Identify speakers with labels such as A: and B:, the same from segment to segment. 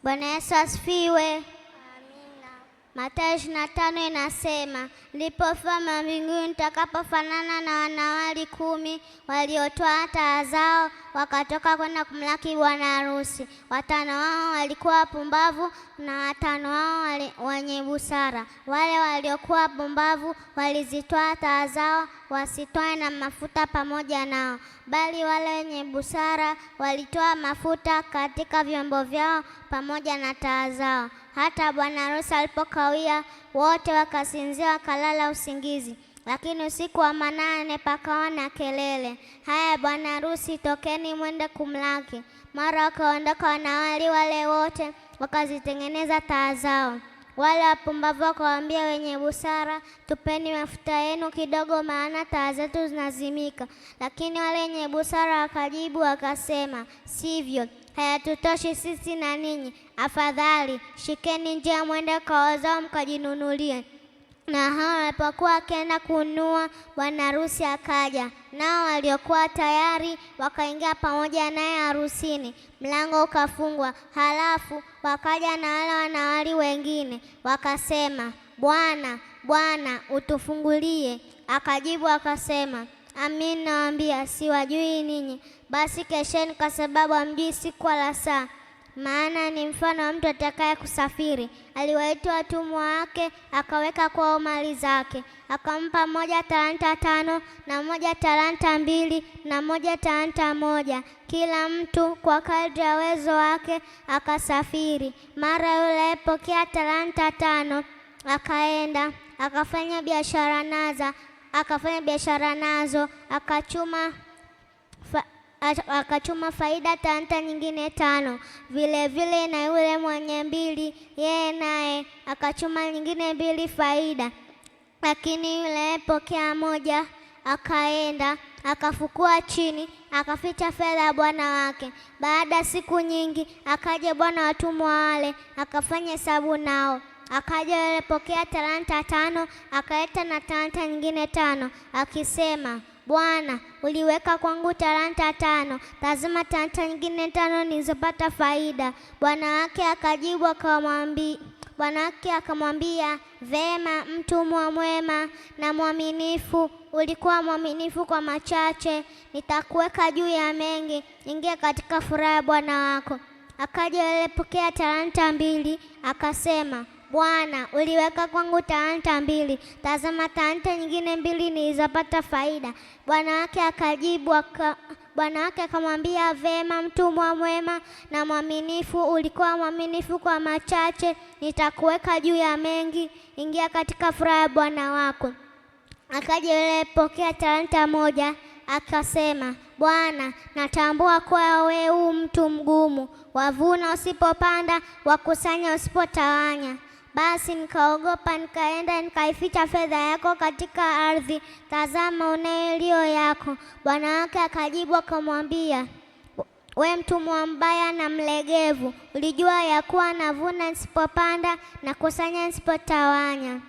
A: Bwana Yesu asifiwe.
B: Amina.
A: Mathayo 25 inasema, ndipo ufalme wa mbinguni utakapofanana na wanawali 10 waliotoa taa zao wakatoka kwenda kumlaki bwana harusi. 5 wao walikuwa wapumbavu na 5 wao wenye busara. Wale waliokuwa wapumbavu walizitoa taa zao wasitoe na mafuta pamoja nao, bali wale wenye busara walitoa mafuta katika vyombo vyao pamoja na taa zao. Hata bwana harusi alipokawia, wote wakasinzia wakalala usingizi. Lakini usiku wa 8 pakawa na kelele, haya bwana harusi, tokeni mwende kumlaki. Mara wakaondoka wanawali wale wote, wakazitengeneza taa zao. Wale wapumbavu wakawaambia wenye busara, tupeni mafuta yenu kidogo, maana taa zetu zinazimika. Lakini wale wenye busara wakajibu wakasema, sivyo, hayatutoshi sisi na ninyi. Afadhali shikeni njia mwende kwa wazao mkajinunulie. Na hao walipokuwa wakienda kununua, bwana harusi akaja, nao waliokuwa tayari wakaingia pamoja naye harusini. Mlango ukafungwa. Halafu wakaja na wale wanawali wengine wakasema, Bwana, Bwana, utufungulie. Akajibu akasema, amin nawaambia, siwajui ninyi. Basi kesheni, kwa sababu hamjui siku wala saa. Maana ni mfano wa mtu atakaye kusafiri. Aliwaita watumwa wake, akaweka kwao mali zake. Akampa mmoja talanta 5, na mmoja talanta 2, na mmoja talanta 1, kila mtu kwa kadri ya uwezo wake, akasafiri. Mara yule aliyepokea talanta 5 akaenda akafanya biashara nazo, akachuma faida talanta nyingine 5. Vile vile na yule mwenye 2, yeye naye akachuma nyingine 2 faida. Lakini yule aliyepokea 1 akaenda akafukua chini, akaficha fedha ya bwana wake. Baada siku nyingi akaja bwana watumwa wale, akafanya hesabu nao. Akaja yule aliyepokea talanta 5, akaleta na talanta nyingine 5, akisema, Bwana, uliweka kwangu talanta 5, tazama talanta nyingine 5 nilizopata faida. Bwana wake akamwambia, vema, mtumwa mwema na mwaminifu, ulikuwa mwaminifu kwa machache, nitakuweka juu ya mengi, ingia katika furaha ya bwana wako. Akaja yule aliyepokea talanta 2, akasema, Bwana, uliweka kwangu talanta 2, tazama talanta nyingine 2 nilizopata faida. Bwana wake akamwambia, vema, mtumwa mwema na mwaminifu, ulikuwa mwaminifu kwa machache, nitakuweka juu ya mengi, ingia katika furaha ya bwana wako. Akaja yule aliyepokea talanta 1, akasema, Bwana, natambua kuwa wewe mtu mgumu, wavuna usipopanda, wakusanya usipotawanya. Basi nikaogopa, nikaenda nikaificha fedha yako katika ardhi. Tazama, unayo iliyo yako. Bwana wake akajibu akamwambia, we mtumwa mbaya na mlegevu, ulijua ya kuwa navuna nisipopanda na kusanya nisipotawanya.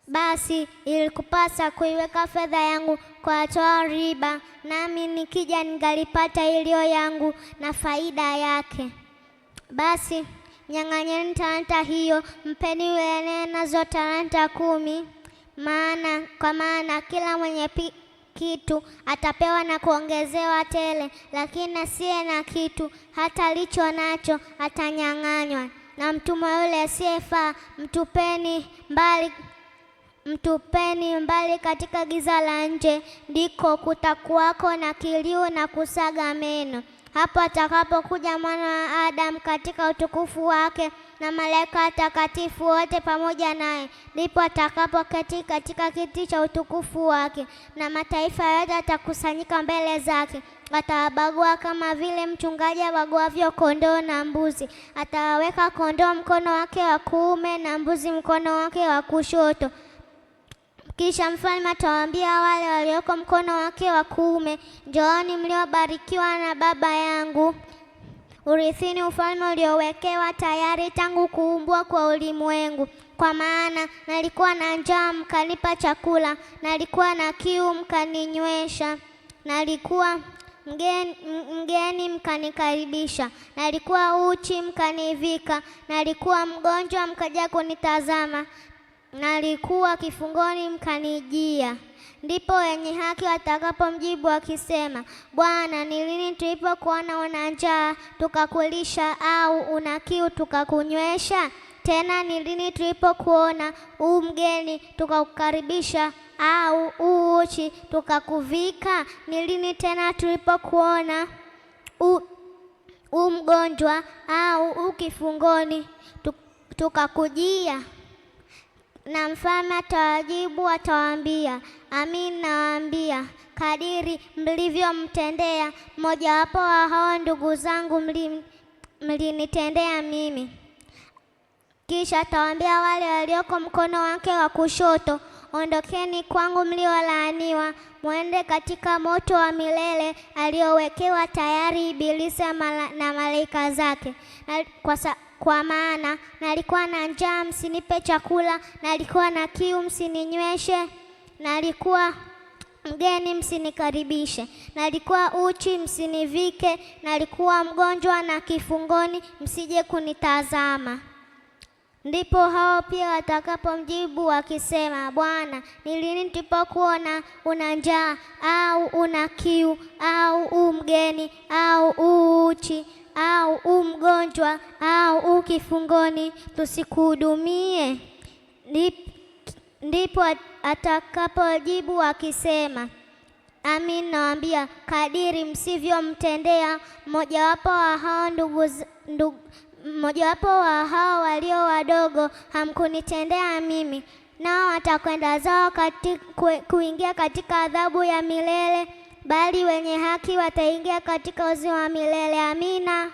A: Basi ilikupasa kuiweka fedha yangu kwa toa riba, nami nikija ningalipata iliyo yangu na faida yake. Basi nyang'anyeni talanta hiyo, mpeni yule nazo talanta 10. Kwa maana kila mwenye kitu atapewa na kuongezewa tele, lakini asiye na kitu, hata alicho nacho atanyang'anywa. Na mtumwa yule asiyefaa mtupeni mbali katika giza la nje, ndiko kutakuwako na kilio na kusaga meno. Hapo atakapokuja Mwana wa Adamu katika utukufu wake na malaika watakatifu wote pamoja naye, ndipo atakapoketi katika kiti cha utukufu wake, na mataifa yote atakusanyika mbele zake. Atawabagua kama vile mchungaji abaguavyo kondoo na mbuzi. Atawaweka kondoo mkono wake wa kuume na mbuzi mkono wake wa kushoto. Kisha mfalme atawaambia wale walioko mkono wake wa kuume, njooni mliobarikiwa na Baba yangu, urithini ufalme uliowekewa tayari tangu kuumbwa kwa ulimwengu. Kwa maana nalikuwa na njaa mkanipa chakula, nalikuwa na kiu mkaninywesha, mgeni mkanikaribisha, nalikuwa uchi mkanivika, nalikuwa mgonjwa mkaja kunitazama, nalikuwa kifungoni mkanijia. Ndipo wenye haki watakapomjibu wakisema, Bwana, ni lini tulipokuona una njaa tukakulisha, au una kiu tukakunywesha? Tena ni lini tulipokuona mgeni tukakukaribisha, au uchi tukakuvika? Ni lini tena tulipokuona mgonjwa au kifungoni tukakujia? Na mfalme atawajibu, atawaambia, amin nawaambia, kadiri mlivyomtendea mmojawapo wa hao ndugu zangu mlinitendea mimi. Kisha atawaambia wale walioko mkono wake wa kushoto, ondokeni kwangu mliolaaniwa, mwende katika moto wa milele aliowekewa tayari Ibilisi na malaika zake. Kwa maana nalikuwa na njaa msinipe chakula, nalikuwa na kiu msininyweshe, nalikuwa mgeni msinikaribishe, nalikuwa uchi msinivike, nalikuwa mgonjwa na kifungoni msije kunitazama. Ndipo hao pia watakapomjibu wakisema, Bwana, ni lini tulipokuona una njaa au una kiu, au mgeni au uchi au mgonjwa au kifungoni tusikuhudumie? Ndipo atakapojibu wakisema, amin nawaambia, kadiri msivyomtendea mmojawapo wa hao walio wadogo hamkunitendea mimi. Nao watakwenda zao kuingia katika adhabu ya milele, bali wenye haki wataingia katika uzima wa milele. Amina.